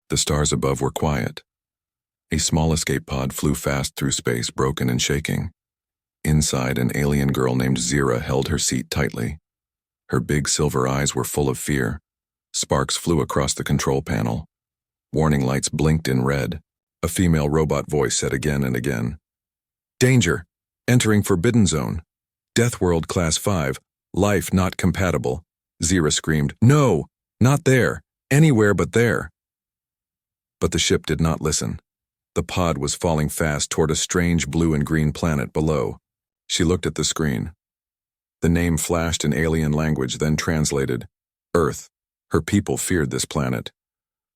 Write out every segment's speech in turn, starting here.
The stars above were quiet. A small escape pod flew fast through space, broken and shaking. Inside, an alien girl named Zira held her seat tightly. Her big silver eyes were full of fear. Sparks flew across the control panel. Warning lights blinked in red. A female robot voice said again and again, "Danger! Entering Forbidden Zone. Deathworld Class 5. Life not compatible." Zira screamed, "No! Not there! Anywhere but there!" But the ship did not listen. The pod was falling fast toward a strange blue and green planet below. She looked at the screen. The name flashed in alien language, then translated, Earth. Her people feared this planet.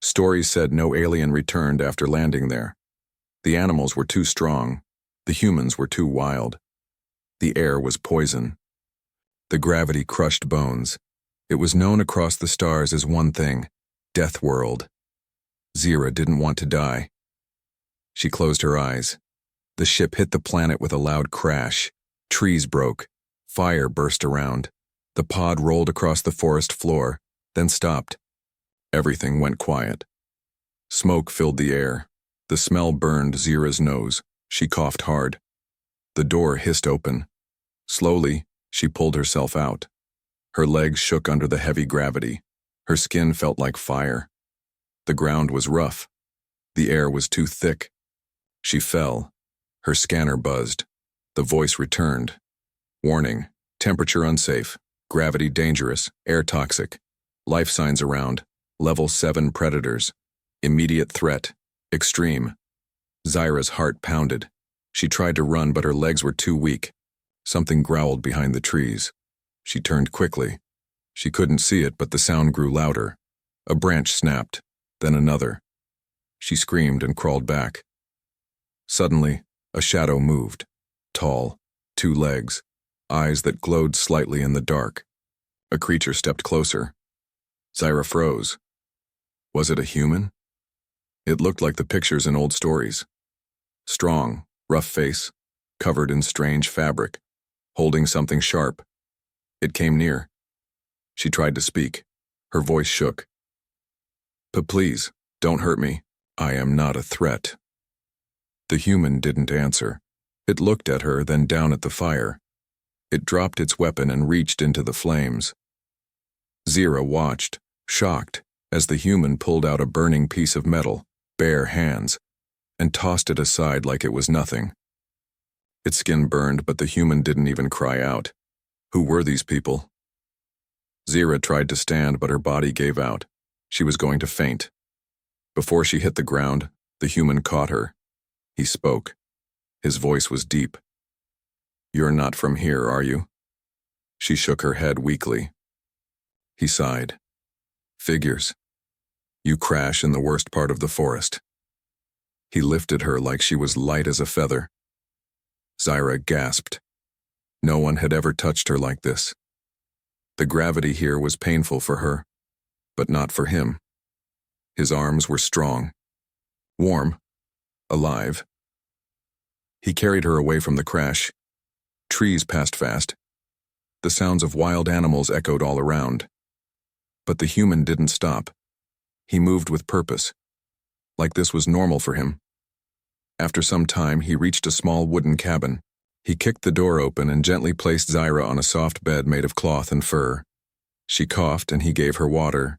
Stories said no alien returned after landing there. The animals were too strong. The humans were too wild. The air was poison. The gravity crushed bones. It was known across the stars as one thing, Deathworld. Zira didn't want to die. She closed her eyes. The ship hit the planet with a loud crash. Trees broke. Fire burst around. The pod rolled across the forest floor, then stopped. Everything went quiet. Smoke filled the air. The smell burned Zira's nose. She coughed hard. The door hissed open. Slowly, she pulled herself out. Her legs shook under the heavy gravity. Her skin felt like fire. The ground was rough. The air was too thick. She fell. Her scanner buzzed. The voice returned. Warning, temperature unsafe, gravity dangerous, air toxic. Life signs around, level 7 predators. Immediate threat, extreme. Zira's heart pounded. She tried to run, but her legs were too weak. Something growled behind the trees. She turned quickly. She couldn't see it, but the sound grew louder. A branch snapped, then another. She screamed and crawled back. Suddenly, a shadow moved. Tall, 2 legs, eyes that glowed slightly in the dark. A creature stepped closer. Zira froze. Was it a human? It looked like the pictures in old stories. Strong, rough face, covered in strange fabric, holding something sharp. It came near. She tried to speak. Her voice shook. "But please, don't hurt me. I am not a threat." The human didn't answer. It looked at her, then down at the fire. It dropped its weapon and reached into the flames. Zira watched, shocked, as the human pulled out a burning piece of metal, bare hands, and tossed it aside like it was nothing. Its skin burned, but the human didn't even cry out. Who were these people? Zira tried to stand, but her body gave out. She was going to faint. Before she hit the ground, the human caught her. He spoke. His voice was deep. "You're not from here, are you?" She shook her head weakly. He sighed. "Figures. You crash in the worst part of the forest." He lifted her like she was light as a feather. Zira gasped. No one had ever touched her like this. The gravity here was painful for her, but not for him. His arms were strong, warm, alive. He carried her away from the crash. Trees passed fast. The sounds of wild animals echoed all around. But the human didn't stop. He moved with purpose, like this was normal for him. After some time, he reached a small wooden cabin. He kicked the door open and gently placed Zira on a soft bed made of cloth and fur. She coughed and he gave her water.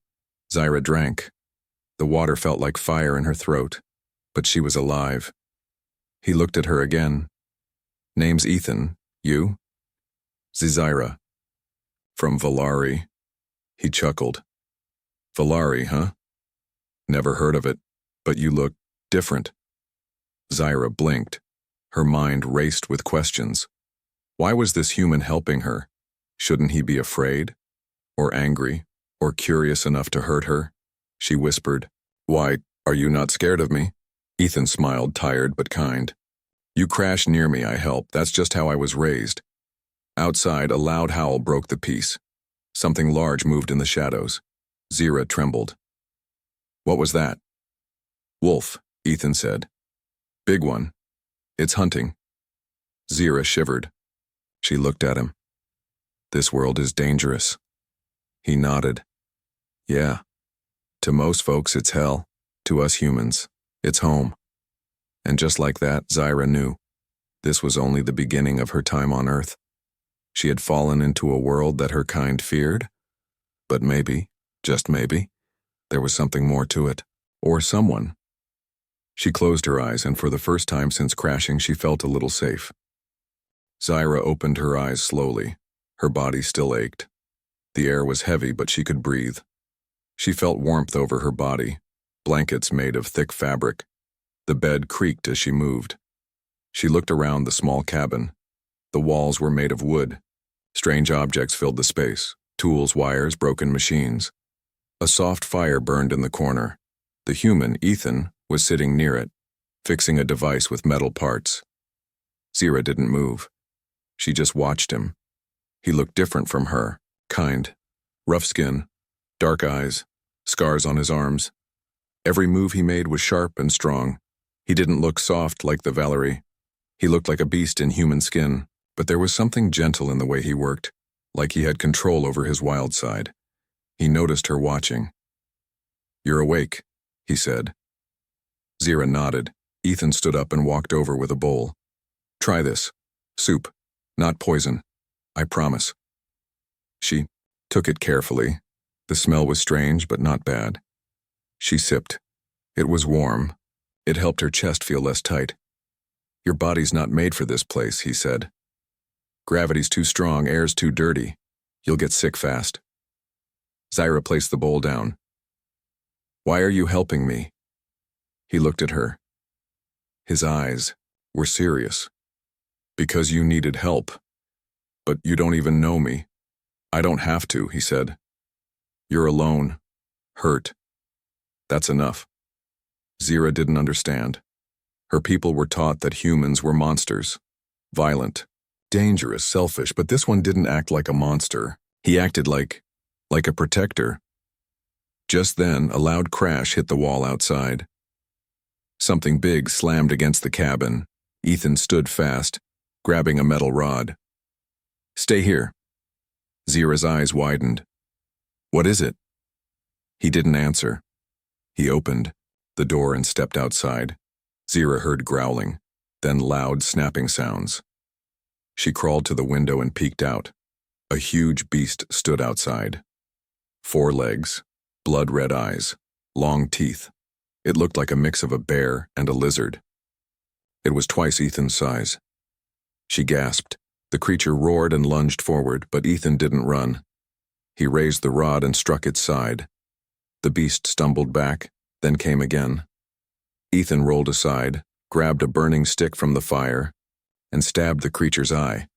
Zira drank. The water felt like fire in her throat, but she was alive. He looked at her again. "Name's Ethan. You?" "Zira. From Valari." He chuckled. "Valari, huh? Never heard of it, but you look different." Zira blinked. Her mind raced with questions. Why was this human helping her? Shouldn't he be afraid? Or angry? Or curious enough to hurt her? She whispered, "Why, are you not scared of me?" Ethan smiled, tired but kind. "You crashed near me, I helped. That's just how I was raised." Outside, a loud howl broke the peace. Something large moved in the shadows. Zira trembled. "What was that?" "Wolf," Ethan said. "Big one. It's hunting." Zira shivered. She looked at him. "This world is dangerous." He nodded. "Yeah. To most folks, it's hell." To us humans, it's home. And just like that, Zyra knew. This was only the beginning of her time on Earth. She had fallen into a world that her kind feared, but maybe, just maybe, there was something more to it, or someone. She closed her eyes, and for the first time since crashing, she felt a little safe. Zyra opened her eyes slowly. Her body still ached. The air was heavy, but she could breathe. She felt warmth over her body, blankets made of thick fabric. The bed creaked as she moved. She looked around the small cabin. The walls were made of wood. Strange objects filled the space: tools, wires, broken machines. A soft fire burned in the corner. The human, Ethan, was sitting near it, fixing a device with metal parts. Zyra didn't move. She just watched him. He looked different from her, kind. Rough skin, dark eyes, scars on his arms. Every move he made was sharp and strong. He didn't look soft like the Valerie. He looked like a beast in human skin, but there was something gentle in the way he worked, like he had control over his wild side. He noticed her watching. "You're awake," he said. Zyra nodded. Ethan stood up and walked over with a bowl. "Try this. Soup. Not poison. I promise." She took it carefully. The smell was strange, but not bad. She sipped. It was warm. It helped her chest feel less tight. "Your body's not made for this place," he said. "Gravity's too strong, air's too dirty. You'll get sick fast." Zyra placed the bowl down. "Why are you helping me?" He looked at her. His eyes were serious. "Because you needed help. But you don't even know me." "I don't have to," he said. "You're alone. Hurt. That's enough." Zyra didn't understand. Her people were taught that humans were monsters. Violent, dangerous, selfish, but this one didn't act like a monster. He acted like a protector. Just then, a loud crash hit the wall outside. Something big slammed against the cabin. Ethan stood fast, grabbing a metal rod. "Stay here." Zyra's eyes widened. "What is it?" He didn't answer. He opened the door and stepped outside. Zyra heard growling, then loud snapping sounds. She crawled to the window and peeked out. A huge beast stood outside. 4 legs, blood-red eyes, long teeth. It looked like a mix of a bear and a lizard. It was twice Ethan's size. She gasped. The creature roared and lunged forward, but Ethan didn't run. He raised the rod and struck its side. The beast stumbled back, then came again. Ethan rolled aside, grabbed a burning stick from the fire, and stabbed the creature's eye.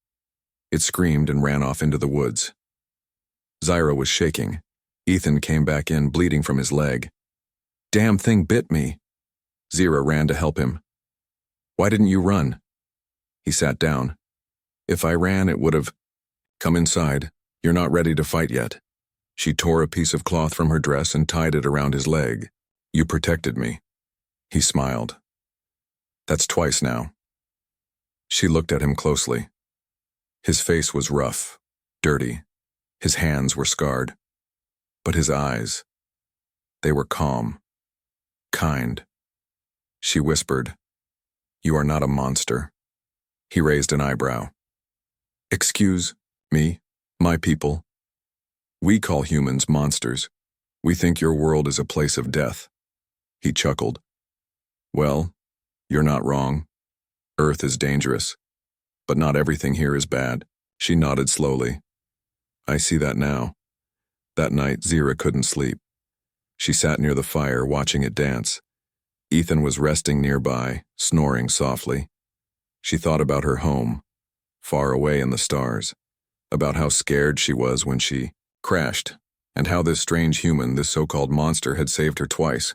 It screamed and ran off into the woods. Zyra was shaking. Ethan came back in, bleeding from his leg. "Damn thing bit me." Zyra ran to help him. "Why didn't you run?" He sat down. "If I ran, it would have..." "Come inside. You're not ready to fight yet." She tore a piece of cloth from her dress and tied it around his leg. "You protected me." He smiled. "That's twice now." She looked at him closely. His face was rough, dirty. His hands were scarred. But his eyes, they were calm, kind. She whispered, "You are not a monster." He raised an eyebrow. "Excuse me, my people. We call humans monsters. We think your world is a place of death." He chuckled. "Well, you're not wrong. Earth is dangerous, but not everything here is bad." She nodded slowly. "I see that now." That night, Zyra couldn't sleep. She sat near the fire, watching it dance. Ethan was resting nearby, snoring softly. She thought about her home, far away in the stars, about how scared she was when she crashed, and how this strange human, this so-called monster, had saved her twice.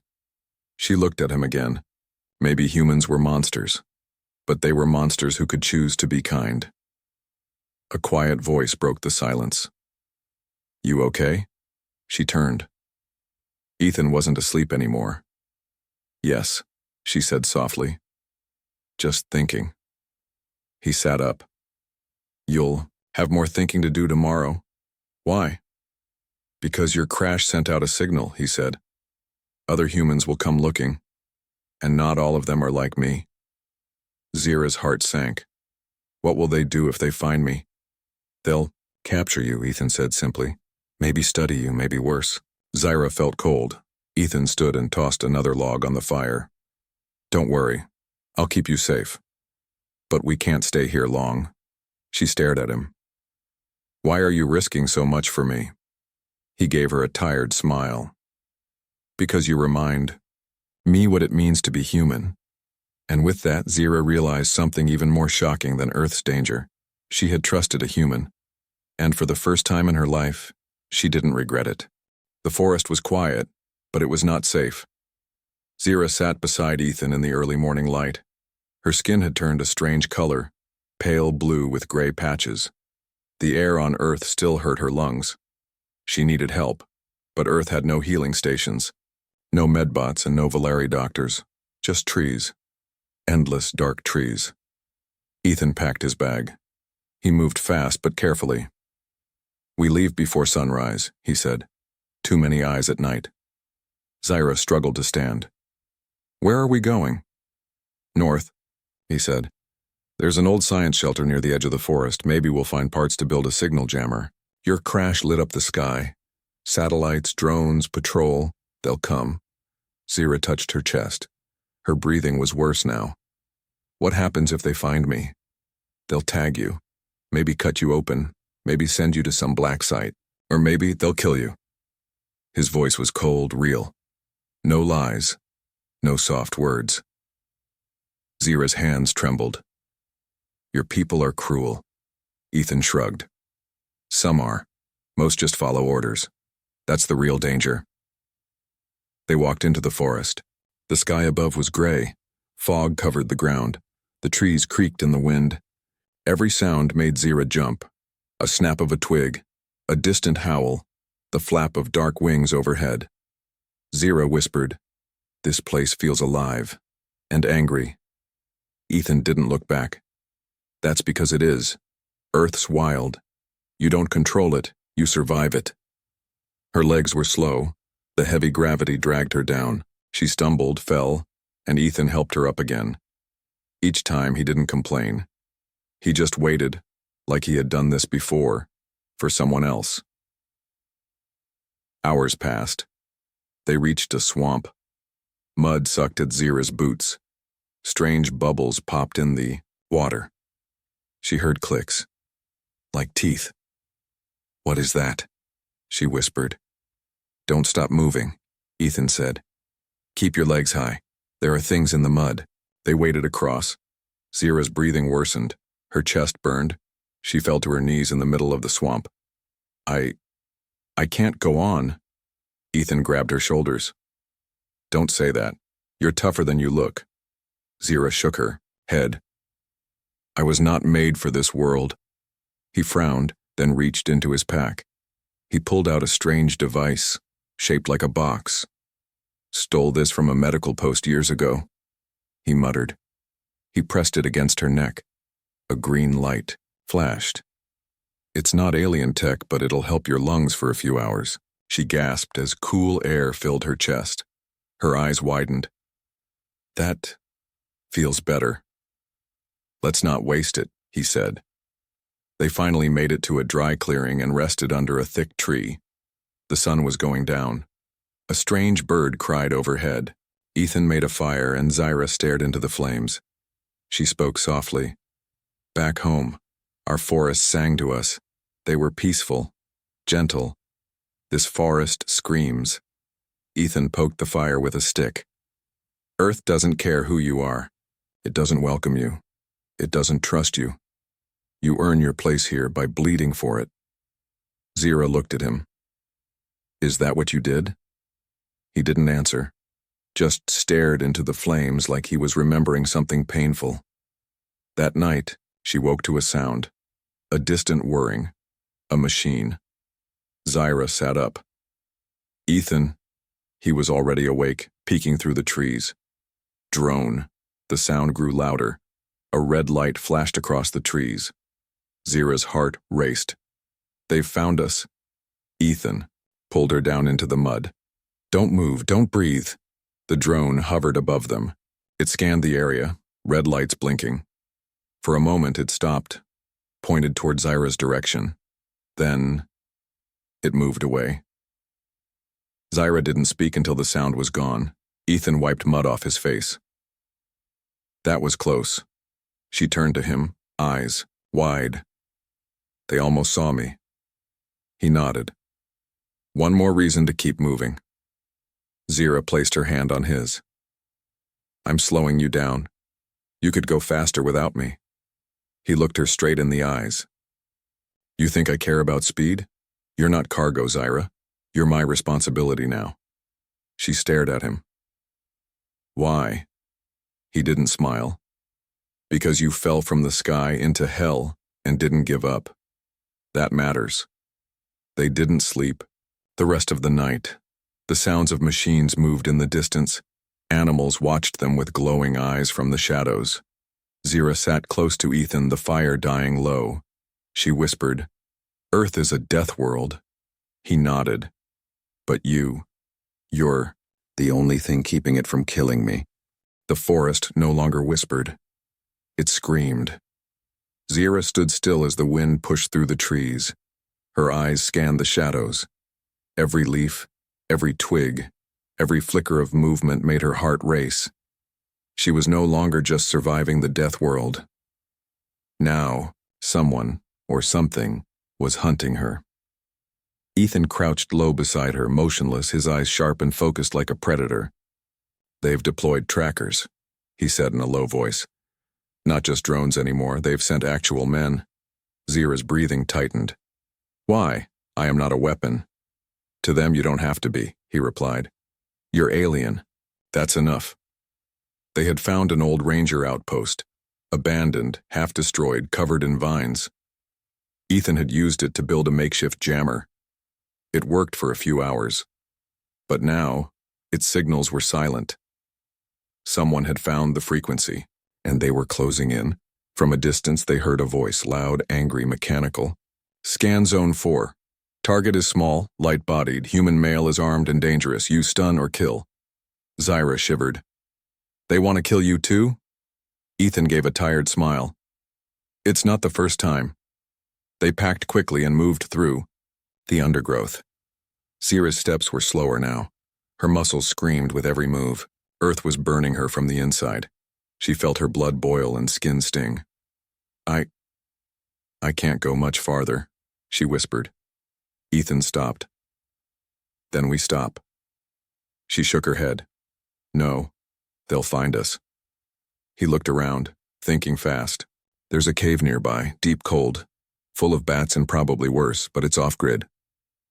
She looked at him again. Maybe humans were monsters, but they were monsters who could choose to be kind. A quiet voice broke the silence. "You okay?" She turned. Ethan wasn't asleep anymore. "Yes," she said softly. "Just thinking." He sat up. "You'll have more thinking to do tomorrow." "Why?" "Because your crash sent out a signal," he said. Other humans will come looking, and not all of them are like me. Zira's heart sank. What will they do if they find me? They'll capture you, Ethan said simply. Maybe study you, maybe worse. Zira felt cold. Ethan stood and tossed another log on the fire. Don't worry, I'll keep you safe. But we can't stay here long. She stared at him. Why are you risking so much for me? He gave her a tired smile. Because you remind me what it means to be human. And with that, Zira realized something even more shocking than Earth's danger. She had trusted a human, and for the first time in her life, she didn't regret it. The forest was quiet, but it was not safe. Zira sat beside Ethan in the early morning light. Her skin had turned a strange color, pale blue with gray patches. The air on Earth still hurt her lungs. She needed help, but Earth had no healing stations, no medbots and no Valeri doctors, just trees. Endless dark trees. Ethan packed his bag. He moved fast but carefully. We leave before sunrise, he said. Too many eyes at night. Zira struggled to stand. Where are we going? North, he said. There's an old science shelter near the edge of the forest. Maybe we'll find parts to build a signal jammer. Your crash lit up the sky. Satellites, drones, patrol, they'll come. Zira touched her chest. Her breathing was worse now. What happens if they find me? They'll tag you. Maybe cut you open. Maybe send you to some black site. Or maybe they'll kill you. His voice was cold, real. No lies. No soft words. Zira's hands trembled. Your people are cruel. Ethan shrugged. Some are. Most just follow orders. That's the real danger. They walked into the forest. The sky above was gray. Fog covered the ground. The trees creaked in the wind. Every sound made Zira jump. A snap of a twig, a distant howl, the flap of dark wings overhead. Zira whispered, "This place feels alive and angry." Ethan didn't look back. That's because it is. Earth's wild. You don't control it, you survive it. Her legs were slow. The heavy gravity dragged her down. She stumbled, fell, and Ethan helped her up again. Each time he didn't complain. He just waited, like he had done this before, for someone else. Hours passed. They reached a swamp. Mud sucked at Zira's boots. Strange bubbles popped in the water. She heard clicks, like teeth. What is that? She whispered. Don't stop moving, Ethan said. Keep your legs high. There are things in the mud. They waded across. Zira's breathing worsened. Her chest burned. She fell to her knees in the middle of the swamp. I can't go on. Ethan grabbed her shoulders. Don't say that. You're tougher than you look. Zira shook her head. I was not made for this world. He frowned, then reached into his pack. He pulled out a strange device, shaped like a box. Stole this from a medical post years ago, he muttered. He pressed it against her neck. A green light flashed. It's not alien tech, but it'll help your lungs for a few hours, she gasped as cool air filled her chest. Her eyes widened. That feels better. Let's not waste it, he said. They finally made it to a dry clearing and rested under a thick tree. The sun was going down. A strange bird cried overhead. Ethan made a fire and Zira stared into the flames. She spoke softly. Back home, our forests sang to us. They were peaceful, gentle. This forest screams. Ethan poked the fire with a stick. Earth doesn't care who you are. It doesn't welcome you. It doesn't trust you. You earn your place here by bleeding for it. Zira looked at him. Is that what you did? He didn't answer, just stared into the flames like he was remembering something painful. That night, she woke to a sound, a distant whirring, a machine. Zira sat up. Ethan, he was already awake, peeking through the trees. Drone. The sound grew louder. A red light flashed across the trees. Zira's heart raced. They've found us. Ethan pulled her down into the mud. Don't move, don't breathe, The drone hovered above them. It scanned the area, red lights blinking. For a moment it stopped, pointed toward Zyra's direction. Then it moved away. Zyra didn't speak until the sound was gone. Ethan wiped mud off his face. That was close. She turned to him, eyes wide. They almost saw me. He nodded. One more reason to keep moving. Zyra placed her hand on his. I'm slowing you down. You could go faster without me. He looked her straight in the eyes. You think I care about speed? You're not cargo, Zyra. You're my responsibility now. She stared at him. Why? He didn't smile. Because you fell from the sky into hell and didn't give up. That matters. They didn't sleep. The rest of the night, the sounds of machines moved in the distance. Animals watched them with glowing eyes from the shadows. Zyra sat close to Ethan, the fire dying low. She whispered, Earth is a death world. He nodded. But you're the only thing keeping it from killing me. The forest no longer whispered. It screamed. Zyra stood still as the wind pushed through the trees. Her eyes scanned the shadows. Every leaf, every twig, every flicker of movement made her heart race. She was no longer just surviving the death world. Now, someone, or something, was hunting her. Ethan crouched low beside her, motionless, his eyes sharp and focused like a predator. They've deployed trackers, he said in a low voice. Not just drones anymore, they've sent actual men. Zyra's breathing tightened. Why? I am not a weapon. To them you don't have to be, he replied. You're alien. That's enough. They had found an old ranger outpost, abandoned, half-destroyed, covered in vines. Ethan had used it to build a makeshift jammer. It worked for a few hours. But now, its signals were silent. Someone had found the frequency, and they were closing in. From a distance they heard a voice, loud, angry, mechanical. Scan Zone 4. Target is small, light-bodied, human male is armed and dangerous. You stun or kill. Zyra shivered. They want to kill you too? Ethan gave a tired smile. It's not the first time. They packed quickly and moved through the undergrowth. Zyra's steps were slower now. Her muscles screamed with every move. Earth was burning her from the inside. She felt her blood boil and skin sting. I can't go much farther, she whispered. Ethan stopped. Then we stop. She shook her head. No, they'll find us. He looked around, thinking fast. There's a cave nearby, deep cold, full of bats and probably worse, but it's off-grid.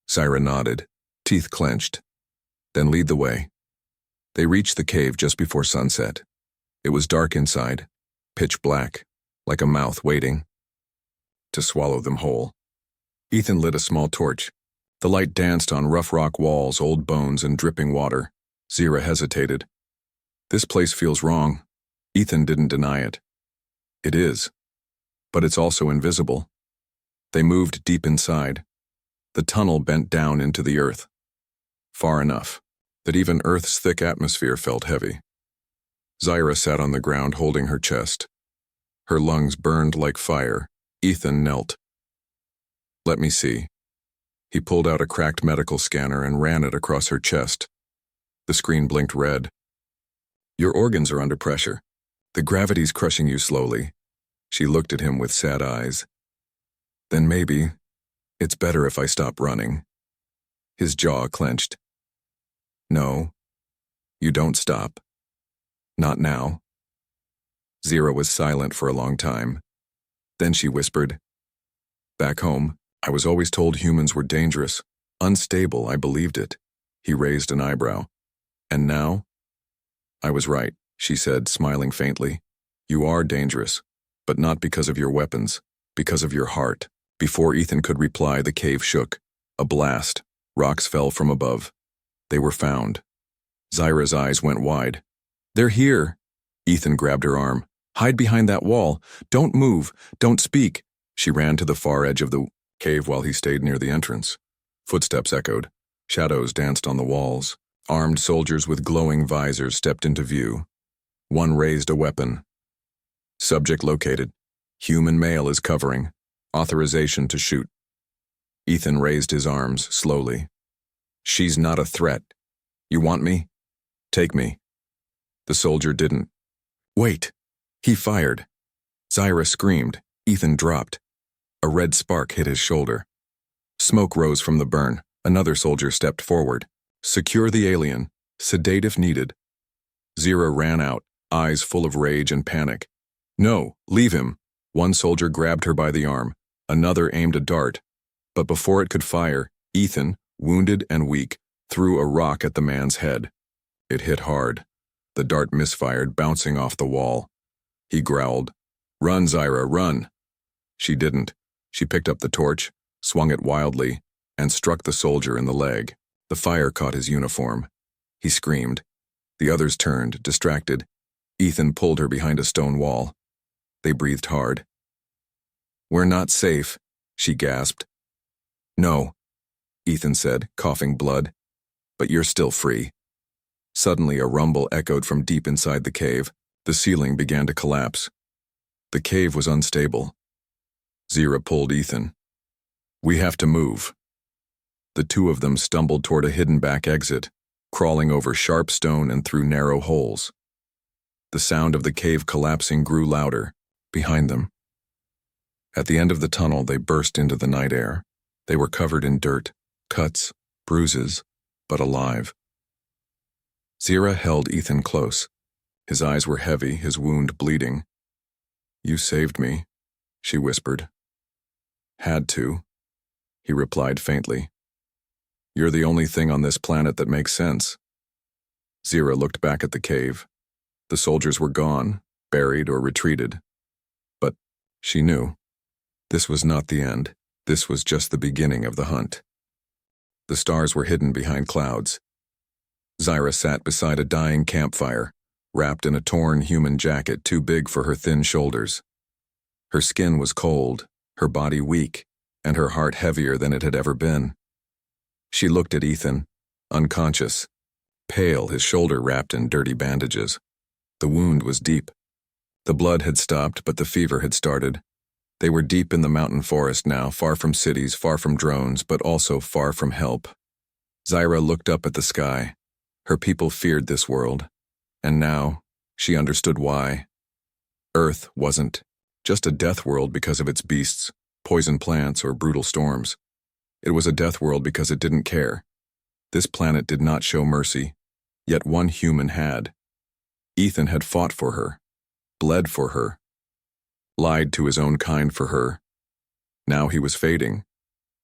Zyra nodded, teeth clenched. Then lead the way. They reached the cave just before sunset. It was dark inside, pitch black, like a mouth waiting to swallow them whole. Ethan lit a small torch. The light danced on rough rock walls, old bones, and dripping water. Zyra hesitated. This place feels wrong. Ethan didn't deny it. It is. But it's also invisible. They moved deep inside. The tunnel bent down into the earth. Far enough that even Earth's thick atmosphere felt heavy. Zyra sat on the ground holding her chest. Her lungs burned like fire. Ethan knelt. Let me see. He pulled out a cracked medical scanner and ran it across her chest. The screen blinked red. Your organs are under pressure. The gravity's crushing you slowly. She looked at him with sad eyes. Then maybe it's better if I stop running. His jaw clenched. No, you don't stop. Not now. Zyra was silent for a long time. Then she whispered, Back home, I was always told humans were dangerous, unstable. I believed it. He raised an eyebrow. And now? I was right, she said, smiling faintly. You are dangerous, but not because of your weapons, because of your heart. Before Ethan could reply, the cave shook. A blast. Rocks fell from above. They were found. Zyra's eyes went wide. They're here. Ethan grabbed her arm. Hide behind that wall. Don't move. Don't speak. She ran to the far edge of the cave while he stayed near the entrance. Footsteps echoed. Shadows danced on the walls. Armed soldiers with glowing visors stepped into view. One raised a weapon. Subject located. Human male is covering. Authorization to shoot. Ethan raised his arms slowly. She's not a threat. You want me? Take me. The soldier didn't. Wait! He fired. Zyra screamed. Ethan dropped. A red spark hit his shoulder. Smoke rose from the burn. Another soldier stepped forward. Secure the alien. Sedate if needed. Zyra ran out, eyes full of rage and panic. No, leave him. One soldier grabbed her by the arm. Another aimed a dart. But before it could fire, Ethan, wounded and weak, threw a rock at the man's head. It hit hard. The dart misfired, bouncing off the wall. He growled, "Run, Zyra, run!" She didn't. She picked up the torch, swung it wildly, and struck the soldier in the leg. The fire caught his uniform. He screamed. The others turned, distracted. Ethan pulled her behind a stone wall. They breathed hard. "We're not safe," she gasped. "No," Ethan said, coughing blood. "But you're still free." Suddenly, a rumble echoed from deep inside the cave. The ceiling began to collapse. The cave was unstable. Zyra pulled Ethan. "We have to move." The two of them stumbled toward a hidden back exit, crawling over sharp stone and through narrow holes. The sound of the cave collapsing grew louder, behind them. At the end of the tunnel, they burst into the night air. They were covered in dirt, cuts, bruises, but alive. Zyra held Ethan close. His eyes were heavy, his wound bleeding. "You saved me," she whispered. "Had to," he replied faintly. "You're the only thing on this planet that makes sense." Zyra looked back at the cave. The soldiers were gone, buried or retreated. But she knew. This was not the end. This was just the beginning of the hunt. The stars were hidden behind clouds. Zyra sat beside a dying campfire, wrapped in a torn human jacket too big for her thin shoulders. Her skin was cold, her body weak, and her heart heavier than it had ever been. She looked at Ethan, unconscious, pale, his shoulder wrapped in dirty bandages. The wound was deep. The blood had stopped, but the fever had started. They were deep in the mountain forest now, far from cities, far from drones, but also far from help. Zyra looked up at the sky. Her people feared this world. And now, she understood why. Earth wasn't just a death world because of its beasts, poison plants, or brutal storms. It was a death world because it didn't care. This planet did not show mercy, yet one human had. Ethan had fought for her, bled for her, lied to his own kind for her. Now he was fading,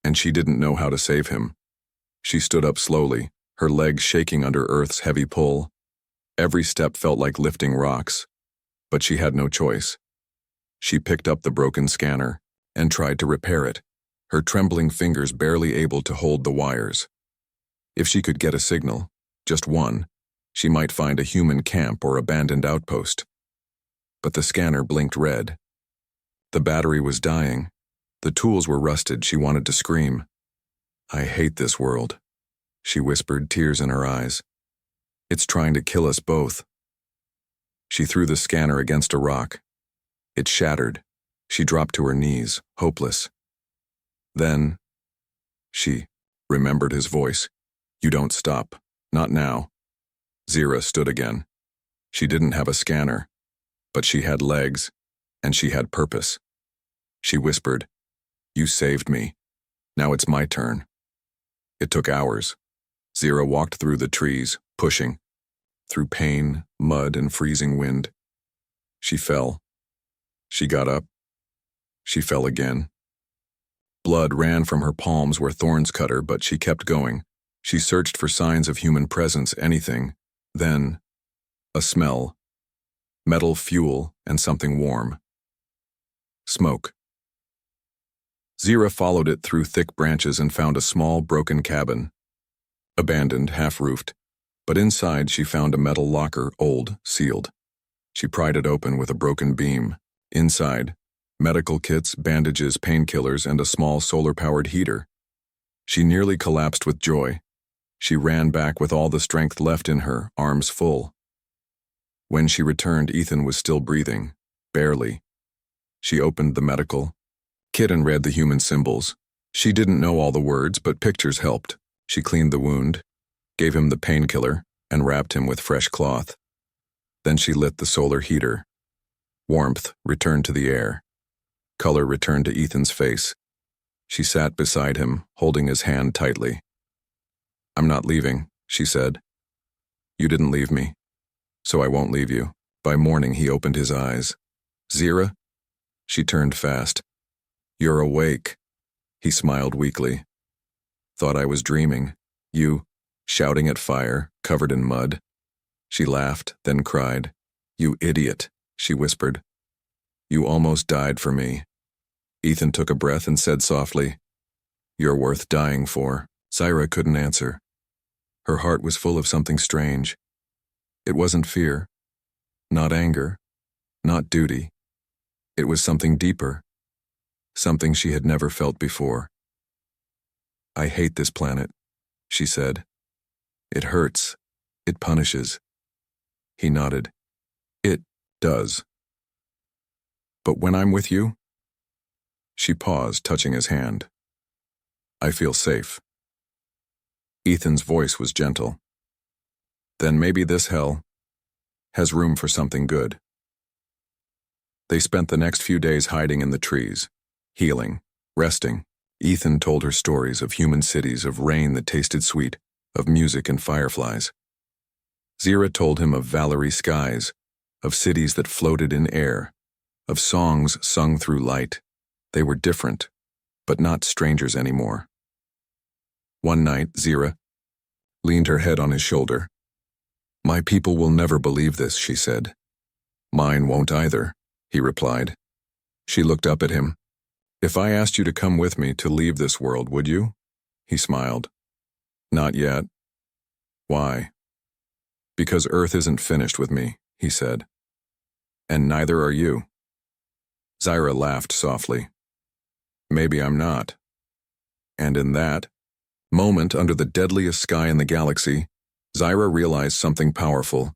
and she didn't know how to save him. She stood up slowly, her legs shaking under Earth's heavy pull. Every step felt like lifting rocks, but she had no choice. She picked up the broken scanner and tried to repair it, her trembling fingers barely able to hold the wires. If she could get a signal, just one, she might find a human camp or abandoned outpost. But the scanner blinked red. The battery was dying. The tools were rusted. She wanted to scream. "I hate this world," she whispered, tears in her eyes. "It's trying to kill us both." She threw the scanner against a rock. It shattered. She dropped to her knees, hopeless. Then, she remembered his voice. "You don't stop. Not now." Zyra stood again. She didn't have a scanner, but she had legs, and she had purpose. She whispered, "You saved me. Now it's my turn." It took hours. Zyra walked through the trees, pushing, through pain, mud, and freezing wind. She fell. She got up. She fell again. Blood ran from her palms where thorns cut her, but she kept going. She searched for signs of human presence, anything. Then, a smell. Metal fuel and something warm. Smoke. Zyra followed it through thick branches and found a small, broken cabin. Abandoned, half-roofed, but inside she found a metal locker, old, sealed. She pried it open with a broken beam. Inside, medical kits, bandages, painkillers, and a small solar-powered heater. She nearly collapsed with joy. She ran back with all the strength left in her, arms full. When she returned, Ethan was still breathing, barely. She opened the medical kit and read the human symbols. She didn't know all the words, but pictures helped. She cleaned the wound, gave him the painkiller, and wrapped him with fresh cloth. Then she lit the solar heater. Warmth returned to the air. Color returned to Ethan's face. She sat beside him, holding his hand tightly. "I'm not leaving," she said. "You didn't leave me, so I won't leave you." By morning, he opened his eyes. "Zira?" She turned fast. "You're awake." He smiled weakly. "Thought I was dreaming. You, shouting at fire, covered in mud." She laughed, then cried. "You idiot," she whispered. "You almost died for me." Ethan took a breath and said softly, "You're worth dying for." Zira couldn't answer. Her heart was full of something strange. It wasn't fear, not anger, not duty. It was something deeper, something she had never felt before. "I hate this planet," she said. "It hurts. It punishes." He nodded. "It does. But when I'm with you?" She paused, touching his hand. "I feel safe." Ethan's voice was gentle. "Then maybe this hell has room for something good." They spent the next few days hiding in the trees, healing, resting. Ethan told her stories of human cities, of rain that tasted sweet, of music and fireflies. Zira told him of Valerie skies, of cities that floated in air, of songs sung through light. They were different, but not strangers anymore. One night, Zira leaned her head on his shoulder. "My people will never believe this," she said. "Mine won't either," he replied. She looked up at him. "If I asked you to come with me to leave this world, would you?" He smiled. "Not yet." "Why?" "Because Earth isn't finished with me," he said. "And neither are you." Zira laughed softly. "Maybe I'm not." And in that moment, under the deadliest sky in the galaxy, Zira realized something powerful.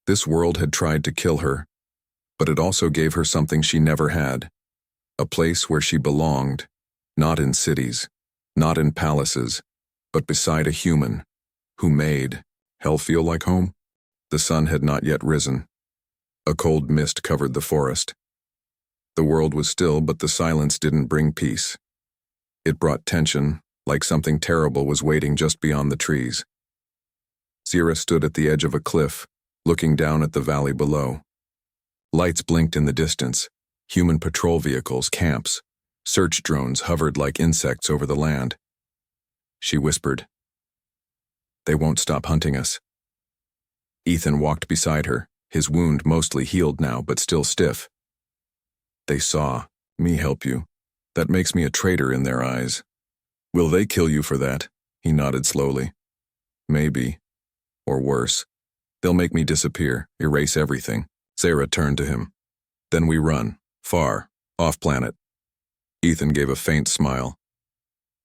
This world had tried to kill her, but it also gave her something she never had. A place where she belonged, not in cities, not in palaces, but beside a human who made hell feel like home. The sun had not yet risen. A cold mist covered the forest. The world was still, but the silence didn't bring peace. It brought tension, like something terrible was waiting just beyond the trees. Zira stood at the edge of a cliff, looking down at the valley below. Lights blinked in the distance. Human patrol vehicles, camps, search drones hovered like insects over the land. She whispered, "They won't stop hunting us." Ethan walked beside her, his wound mostly healed now, but still stiff. "They saw me help you. That makes me a traitor in their eyes." "Will they kill you for that?" He nodded slowly. "Maybe. Or worse. They'll make me disappear, erase everything." Zira turned to him. "Then we run. Far. Off-planet." Ethan gave a faint smile.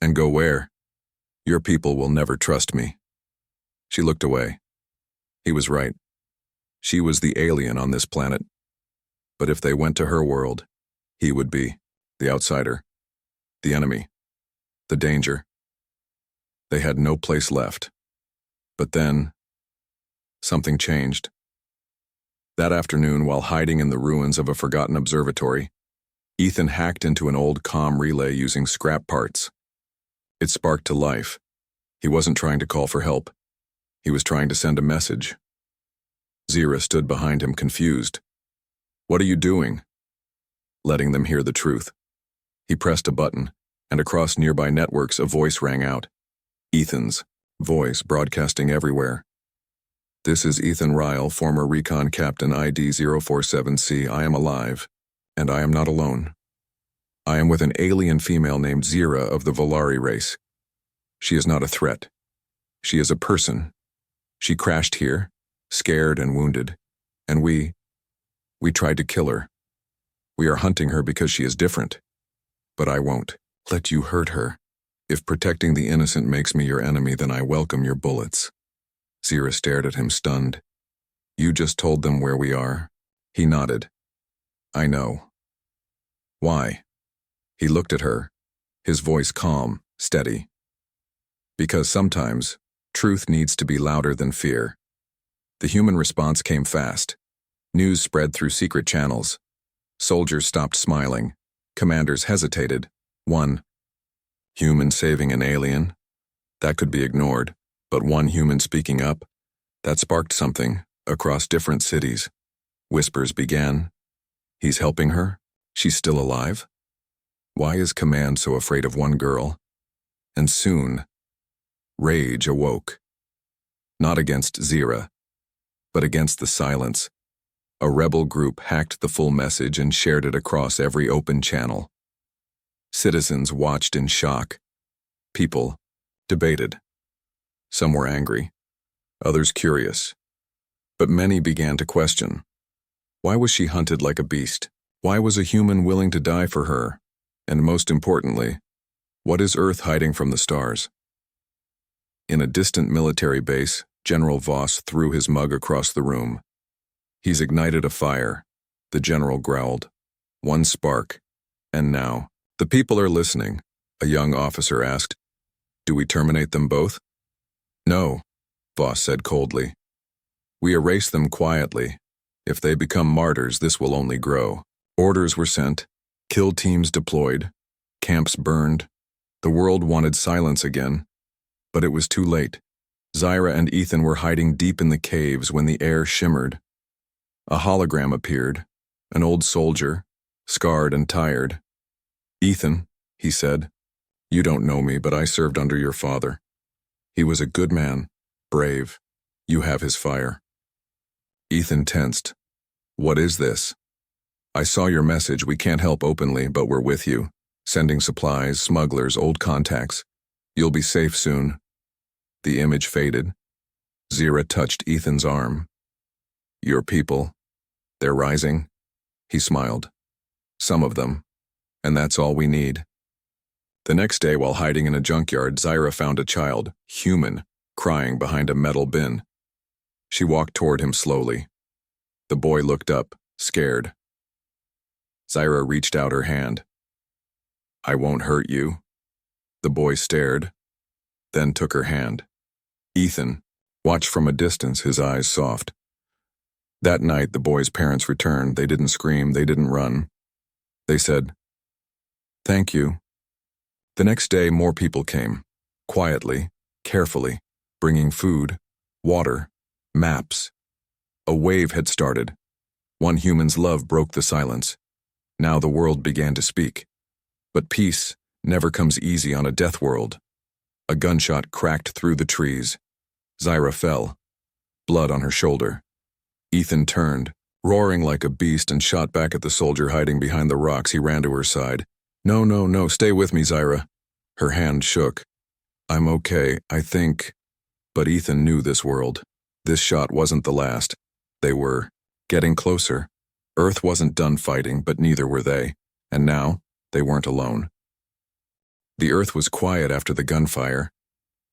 "And go where?" "Your people will never trust me." She looked away. He was right. She was the alien on this planet. But if they went to her world, he would be the outsider, the enemy, the danger. They had no place left. But then, something changed. That afternoon, while hiding in the ruins of a forgotten observatory, Ethan hacked into an old comm relay using scrap parts. It sparked to life. He wasn't trying to call for help. He was trying to send a message. Zira stood behind him, confused. "What are you doing?" "Letting them hear the truth." He pressed a button, and across nearby networks a voice rang out. Ethan's voice, broadcasting everywhere. "This is Ethan Ryle, former recon captain ID 047C. I am alive, and I am not alone. I am with an alien female named Zira of the Volari race. She is not a threat. She is a person. She crashed here, scared and wounded, and we tried to kill her. We are hunting her because she is different. But I won't let you hurt her." If protecting the innocent makes me your enemy, then I welcome your bullets. Zira stared at him, stunned. You just told them where we are. He nodded. I know. Why? He looked at her, his voice calm, steady. Because sometimes, truth needs to be louder than fear. The human response came fast. News spread through secret channels. Soldiers stopped smiling. Commanders hesitated. One human saving an alien? That could be ignored, but one human speaking up? That sparked something, across different cities. Whispers began. He's helping her? She's still alive? Why is command so afraid of one girl? And soon, rage awoke. Not against Zira, but against the silence. A rebel group hacked the full message and shared it across every open channel. Citizens watched in shock. People debated. Some were angry, others curious. But many began to question. Why was she hunted like a beast? Why was a human willing to die for her? And most importantly, what is Earth hiding from the stars? In a distant military base, General Voss threw his mug across the room. He's ignited a fire, the general growled. One spark. And now, the people are listening, a young officer asked. Do we terminate them both? No, Voss said coldly. We erase them quietly. If they become martyrs, this will only grow. Orders were sent, kill teams deployed, camps burned. The world wanted silence again, but it was too late. Zira and Ethan were hiding deep in the caves when the air shimmered. A hologram appeared, an old soldier, scarred and tired. Ethan, he said, you don't know me, but I served under your father. He was a good man, brave. You have his fire. Ethan tensed. What is this? I saw your message. We can't help openly, but we're with you. Sending supplies, smugglers, old contacts. You'll be safe soon. The image faded. Zira touched Ethan's arm. Your people, they're rising. He smiled. Some of them. And that's all we need. The next day, while hiding in a junkyard, Zira found a child, human, crying behind a metal bin. She walked toward him slowly. The boy looked up, scared. Zira reached out her hand. I won't hurt you. The boy stared, then took her hand. Ethan watched from a distance, his eyes soft. That night, the boy's parents returned. They didn't scream, they didn't run. They said, thank you. The next day, more people came, quietly, carefully, bringing food, water, maps. A wave had started. One human's love broke the silence. Now the world began to speak. But peace never comes easy on a Deathworld. A gunshot cracked through the trees. Zira fell, blood on her shoulder. Ethan turned, roaring like a beast, and shot back at the soldier hiding behind the rocks. He ran to her side. No, no, no, stay with me, Zira. Her hand shook. I'm okay, I think. But Ethan knew this world. This shot wasn't the last. They were getting closer. Earth wasn't done fighting, but neither were they. And now, they weren't alone. The Earth was quiet after the gunfire.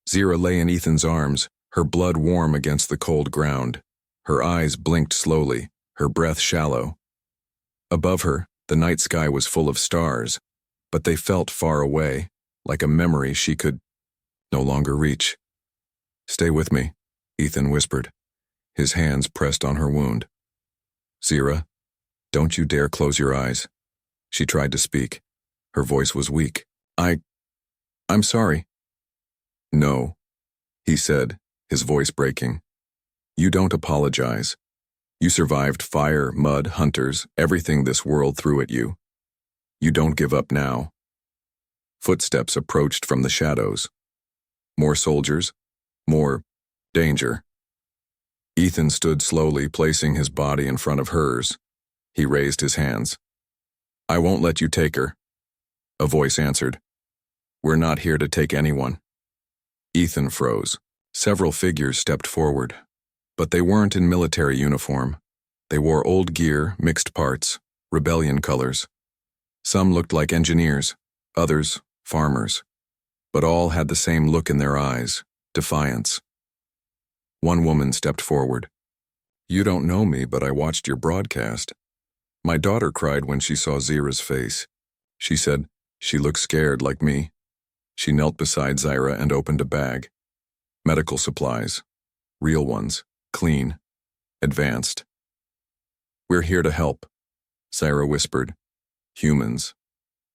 Zira lay in Ethan's arms, her blood warm against the cold ground. Her eyes blinked slowly, her breath shallow. Above her, the night sky was full of stars, but they felt far away, like a memory she could no longer reach. Stay with me, Ethan whispered. His hands pressed on her wound. Zira, don't you dare close your eyes. She tried to speak. Her voice was weak. I'm sorry. No, he said, his voice breaking. You don't apologize. You survived fire, mud, hunters, everything this world threw at you. You don't give up now. Footsteps approached from the shadows. More soldiers, more danger. Ethan stood slowly, placing his body in front of hers. He raised his hands. I won't let you take her. A voice answered. We're not here to take anyone. Ethan froze. Several figures stepped forward, but they weren't in military uniform. They wore old gear, mixed parts, rebellion colors. Some looked like engineers, others farmers. but all had the same look in their eyes, defiance. One woman stepped forward. "You don't know me, but I watched your broadcast." My daughter cried when she saw Zira's face. She said, "She looks scared like me." She knelt beside Zira and opened a bag. Medical supplies. Real ones. Clean. Advanced. "We're here to help," Zira whispered. "Humans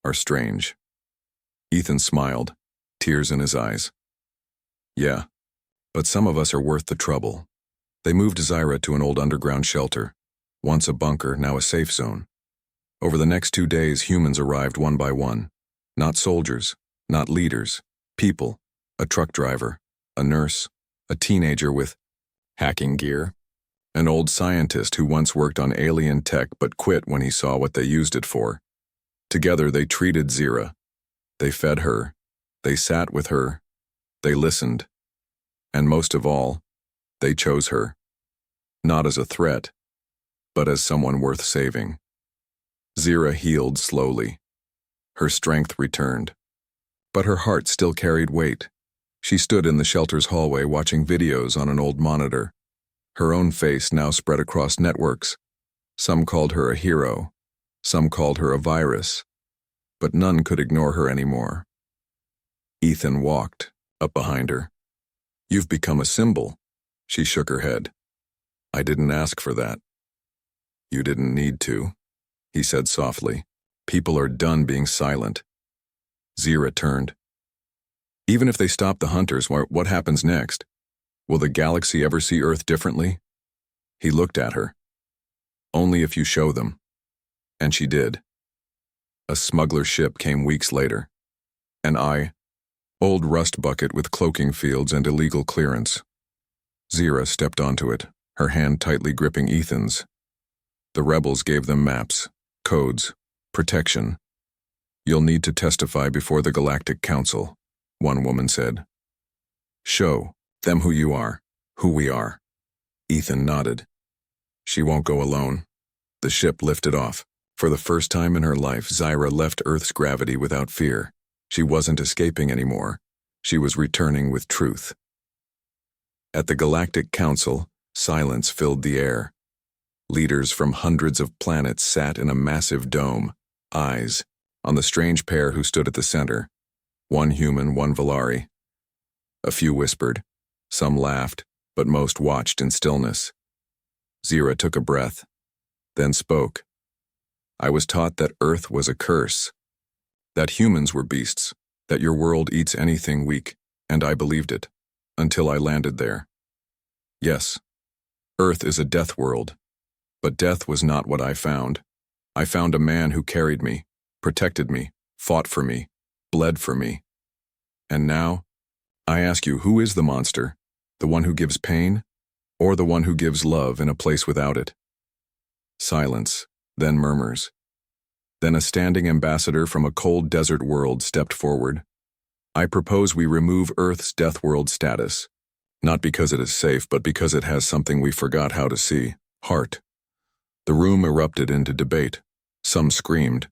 are strange." Ethan smiled, tears in his eyes. "Yeah, but some of us are worth the trouble." They moved Zira to an old underground shelter, once a bunker, now a safe zone. Over the next 2 days, humans arrived one by one. Not soldiers, not leaders, people, a truck driver, a nurse, a teenager with hacking gear, an old scientist who once worked on alien tech but quit when he saw what they used it for. Together they treated Zira. They fed her. They sat with her. They listened. And most of all, they chose her. Not as a threat, but as someone worth saving. Zira healed slowly. Her strength returned. But her heart still carried weight. She stood in the shelter's hallway watching videos on an old monitor. Her own face now spread across networks. Some called her a hero. Some called her a virus. But none could ignore her anymore. Ethan walked up behind her. "You've become a symbol." She shook her head. "I didn't ask for that." "You didn't need to," he said softly. "People are done being silent." Zira turned. "Even if they stop the hunters, what happens next? Will the galaxy ever see Earth differently?" He looked at her. "Only if you show them." And she did. A smuggler ship came weeks later. An old rust bucket with cloaking fields and illegal clearance. Zira stepped onto it, her hand tightly gripping Ethan's. The rebels gave them maps, codes, protection. "You'll need to testify before the Galactic Council," one woman said. "Show them who you are, who we are." Ethan nodded. "She won't go alone." The ship lifted off. For the first time in her life, Zira left Earth's gravity without fear. She wasn't escaping anymore. She was returning with truth. At the Galactic Council, silence filled the air. Leaders from hundreds of planets sat in a massive dome, eyes on the strange pair who stood at the center. One human, one Valari. A few whispered. Some laughed, but most watched in stillness. Zira took a breath, then spoke. "I was taught that Earth was a curse, that humans were beasts, that your world eats anything weak, and I believed it, until I landed there. Yes, Earth is a death world, but death was not what I found. I found a man who carried me, protected me, fought for me, bled for me. And now, I ask you, who is the monster? The one who gives pain, or the one who gives love in a place without it?" Silence, then murmurs. Then a standing ambassador from a cold desert world stepped forward. "I propose we remove Earth's death world status, not because it is safe, but because it has something we forgot how to see, heart." The room erupted into debate. Some screamed.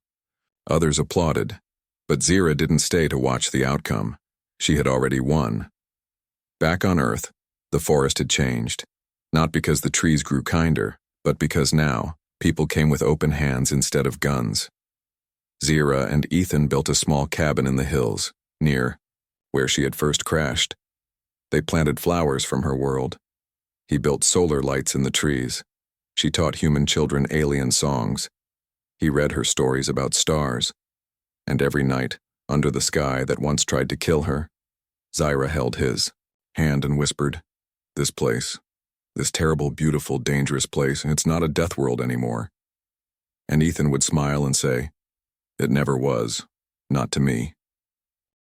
Others applauded. But Zira didn't stay to watch the outcome. She had already won. Back on Earth, the forest had changed. Not because the trees grew kinder, but because now, people came with open hands instead of guns. Zira and Ethan built a small cabin in the hills, near where she had first crashed. They planted flowers from her world. He built solar lights in the trees. She taught human children alien songs. He read her stories about stars. And every night, under the sky that once tried to kill her, Zira held his hand and whispered, "This place, this terrible, beautiful, dangerous place, it's not a death world anymore." And Ethan would smile and say, "It never was, not to me."